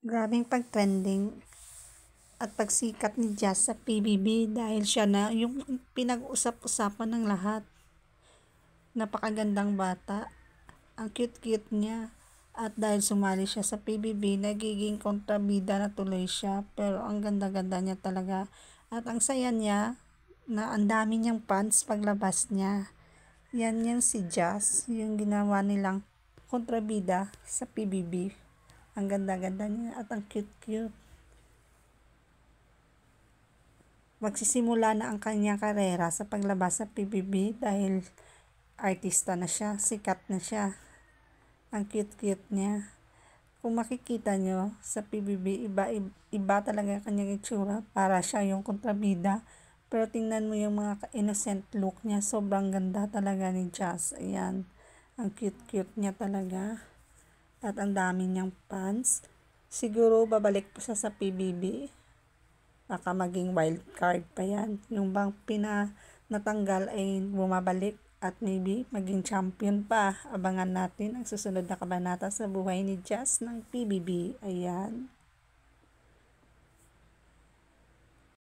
Grabing pag-trending at pagsikat ni Jazz sa PBB dahil siya na yung pinag-usap-usapan ng lahat. Napakagandang bata, ang cute-cute niya, at dahil sumali siya sa PBB, nagiging kontrabida na tuloy siya, pero ang ganda-ganda niya talaga at ang saya niya na ang dami niyang fans paglabas niya. Yan yung si Jazz, yung ginawa nilang kontrabida sa PBB. Ang ganda-ganda niya at ang cute-cute. Magsisimula na ang kanyang karera sa paglabas sa PBB dahil artista na siya, sikat na siya. Ang cute-cute niya. Kung makikita nyo sa PBB, iba talaga ang kanyang itsura. Para siya yung kontrabida. Pero tingnan mo yung mga innocent look niya. Sobrang ganda talaga ni Jazz. Ayan. Ang cute-cute niya talaga. At ang dami niyang fans. Siguro babalik pa siya sa PBB. Baka maging wild card pa yan. Yung bang natanggal ay bumabalik at maybe maging champion pa. Abangan natin ang susunod na kabanata sa buhay ni Jazz ng PBB. Ayan.